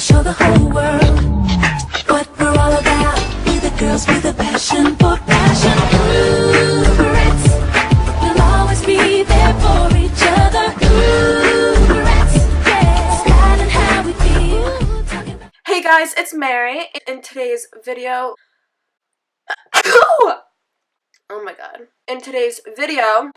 show the whole world what we're all about. We're the girls with a passion for fashion. Ooh, Bratz, we'll always be there for each other. Ooh, Bratz, yeah, styling how we feel. Talking about. Hey guys, it's Mary. In today's video, oh my god. In today's video,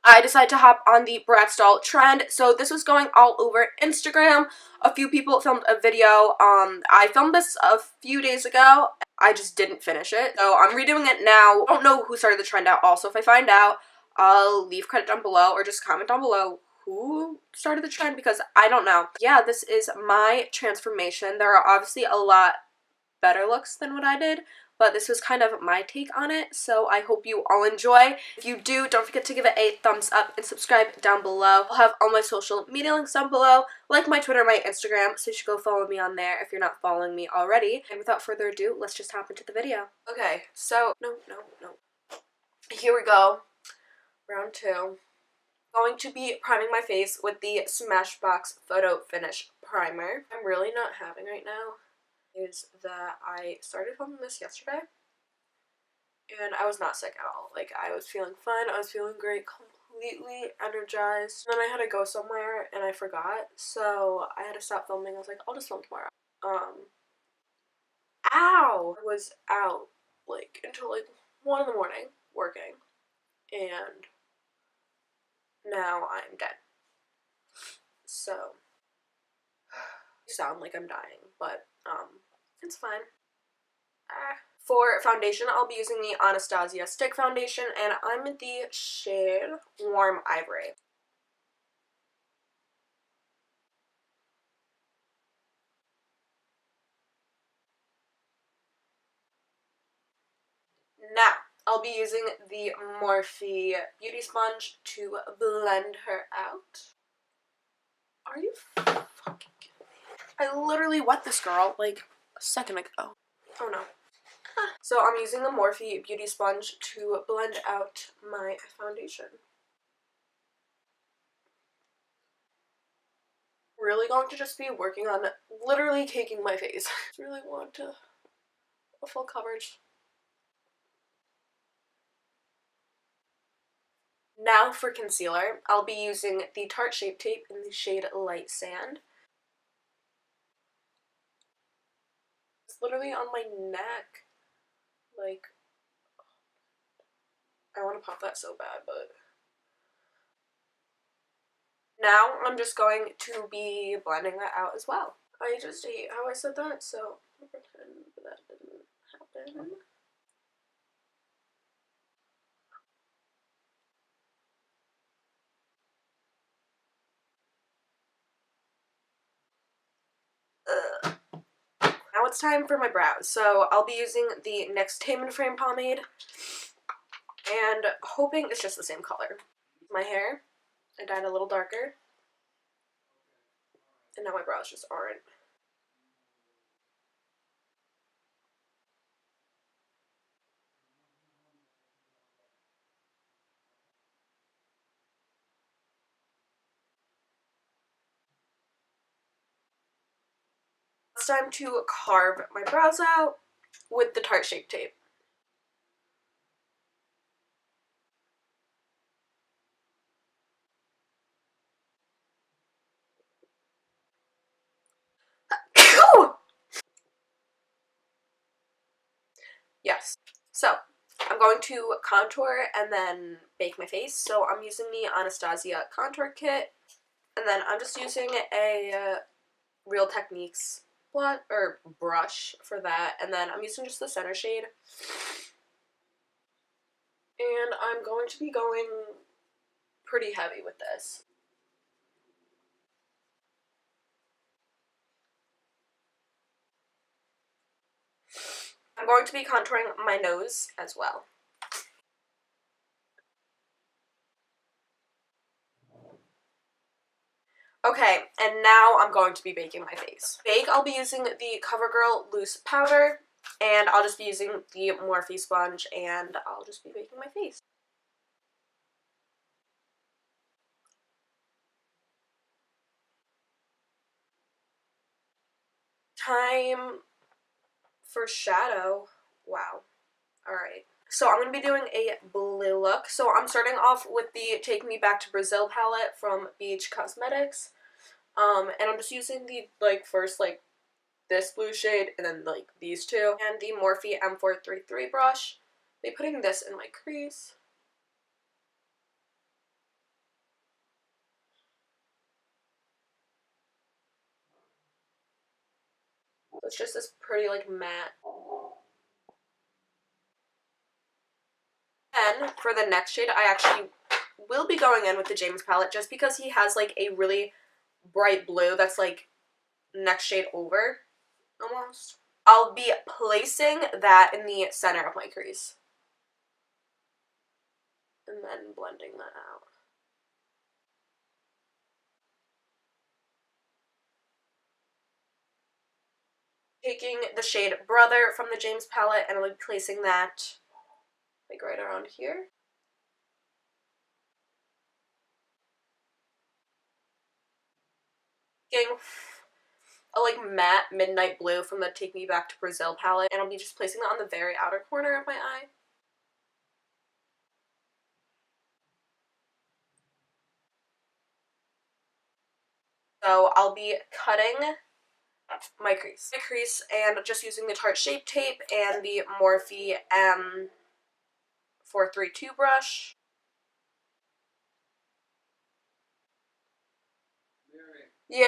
I decided to hop on the Bratz doll trend. So this was going all over Instagram. A few people filmed a video. I filmed this a few days ago. I just didn't finish it. So I'm redoing it now. I don't know who started the trend out. Also, if I find out, I'll leave credit down below or just comment down below who started the trend because I don't know. Yeah, this is my transformation. There are obviously a lot better looks than what I did, but this was kind of my take on it, so I hope you all enjoy. If you do, don't forget to give it a thumbs up and subscribe down below. I'll have all my social media links down below, like my Twitter, my Instagram, so you should go follow me on there if you're not following me already. And without further ado, let's just hop into the video. Okay, so, no. Here we go. Round 2. Going to be priming my face with the Smashbox Photo Finish Primer. I'm really not having right now is that I started filming this yesterday and I was not sick at all. Like, I was feeling fine, I was feeling great, completely energized. And then I had to go somewhere and I forgot, so I had to stop filming. I was like, I'll just film tomorrow. Ow! I was out like until like 1 in the morning working and now I'm dead. So sound like I'm dying, but it's fine. For foundation, I'll be using the Anastasia Stick Foundation, and I'm in the shade Warm Ivory. Now, I'll be using the Morphe Beauty Sponge to blend her out. Are you fucking kidding me? I literally wet this girl like a second ago. Oh no. So I'm using the Morphe Beauty Sponge to blend out my foundation. Really going to just be working on literally caking my face. I really want a full coverage. Now for concealer, I'll be using the Tarte Shape Tape in the shade Light Sand. It's literally on my neck. Like, I want to pop that so bad, but now I'm just going to be blending that out as well. I just hate how I said that, so I'll pretend that didn't happen. Ugh. Now it's time for my brows. So I'll be using the NYX Tame and Frame pomade and hoping it's just the same color. My hair, I dyed a little darker, and now my brows just aren't. It's time to carve my brows out with the Tarte Shape Tape. Yes. So, I'm going to contour and then bake my face. So I'm using the Anastasia Contour Kit, and then I'm just using a Real Techniques brush for that, and then I'm using just the center shade. And I'm going to be going pretty heavy with this. I'm going to be contouring my nose as well. Okay, and now I'm going to be baking my face. Bake, I'll be using the CoverGirl Loose Powder, and I'll just be using the Morphe sponge, and I'll just be baking my face. Time for shadow. Wow. Alright. So I'm going to be doing a blue look. So I'm starting off with the Take Me Back to Brazil palette from BH Cosmetics. And I'm just using the, first, this blue shade, and then, these two. And the Morphe M433 brush. I'll be putting this in my crease. It's just this pretty, matte. Then, for the next shade, I actually will be going in with the James palette just because he has, a really bright blue that's, next shade over, almost. I'll be placing that in the center of my crease. And then blending that out. Taking the shade Brother from the James palette, and I'll be placing that, right around here. Getting a matte midnight blue from the Take Me Back to Brazil palette, and I'll be just placing that on the very outer corner of my eye. So I'll be cutting my crease. And just using the Tarte Shape Tape and the Morphe M432 brush. Yeah.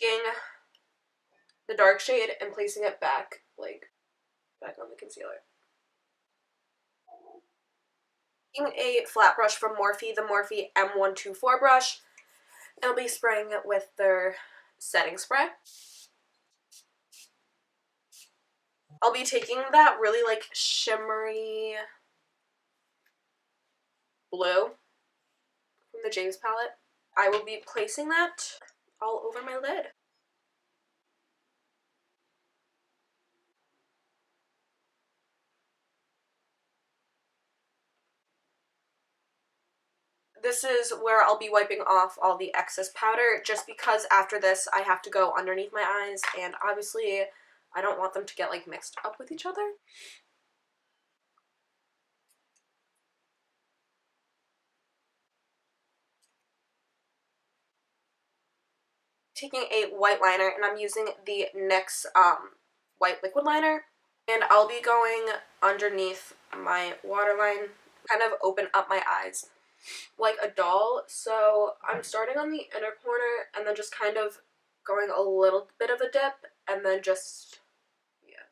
Taking the dark shade and placing it back, back on the concealer. Taking a flat brush from Morphe, the Morphe M124 brush, and I'll be spraying it with their setting spray. I'll be taking that really, shimmery blue from the James palette. I will be placing that all over my lid. This is where I'll be wiping off all the excess powder, just because after this I have to go underneath my eyes, and obviously I don't want them to get mixed up with each other. Taking a white liner, and I'm using the NYX white liquid liner, and I'll be going underneath my waterline, kind of open up my eyes like a doll. So I'm starting on the inner corner and then just kind of going a little bit of a dip, and then just, yeah.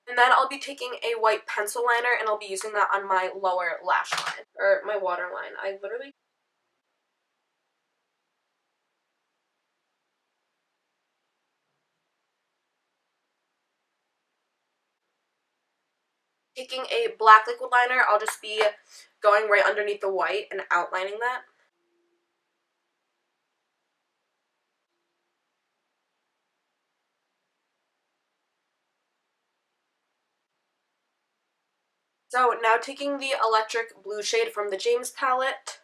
And then I'll be taking a white pencil liner, and I'll be using that on my lower lash line, or my waterline. I literally... Taking a black liquid liner, I'll just be going right underneath the white and outlining that. So now taking the electric blue shade from the James palette,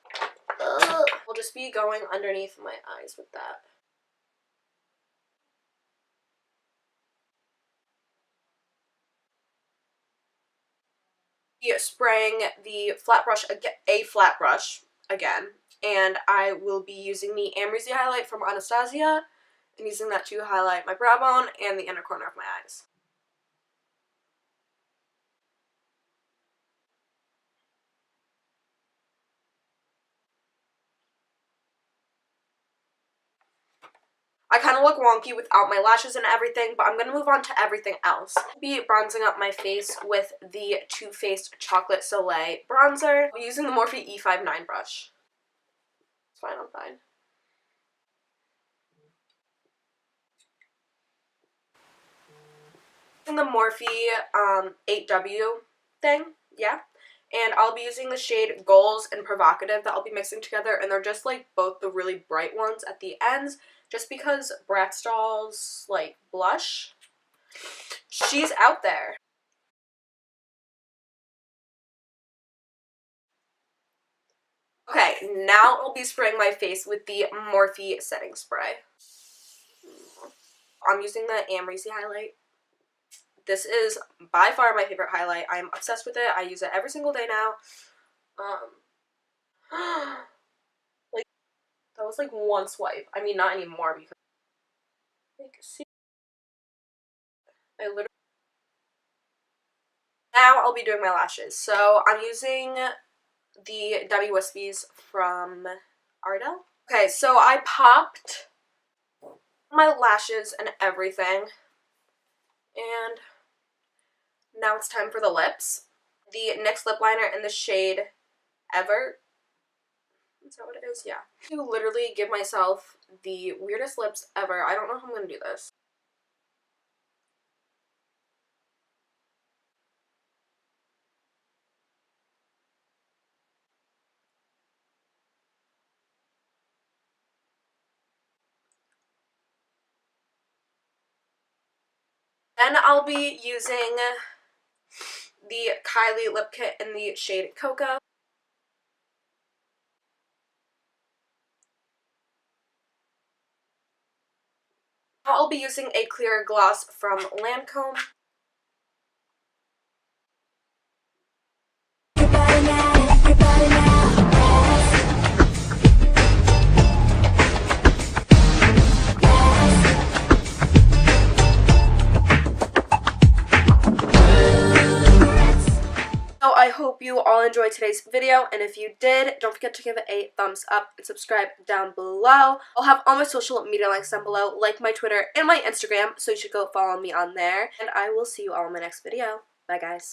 we'll just be going underneath my eyes with that. Spraying the flat brush, a flat brush again, and I will be using the Amrezy highlight from Anastasia, and using that to highlight my brow bone and the inner corner of my eyes. I kind of look wonky without my lashes and everything, but I'm going to move on to everything else. I'll be bronzing up my face with the Too Faced Chocolate Soleil bronzer. I'm using the Morphe E59 brush. It's fine, I'm fine. the Morphe 8W thing, yeah. And I'll be using the shade Goals and Provocative that I'll be mixing together, and they're just like both the really bright ones at the ends, just because Bratz doll's like blush, she's out there. Okay, now I'll be spraying my face with the Morphe setting spray. I'm using the Amrezy highlight. This is by far my favorite highlight. I'm obsessed with it. I use it every single day now. Like, that was like one swipe. I mean, not anymore because, like, see, I literally. Now I'll be doing my lashes. So I'm using the Debbie Wispies from Ardell. Okay, so I popped my lashes and everything, and now it's time for the lips. The NYX lip liner in the shade Ever. Is that what it is? Yeah. To literally give myself the weirdest lips ever. I don't know how I'm gonna do this. Then I'll be using the Kylie lip kit in the shade Cocoa. I'll be using a clear gloss from Lancome. Everybody now, everybody now. So I hope you all enjoyed today's video, and if you did, don't forget to give it a thumbs up and subscribe down below. I'll have all my social media links down below, like my Twitter and my Instagram, so you should go follow me on there. And I will see you all in my next video. Bye, guys.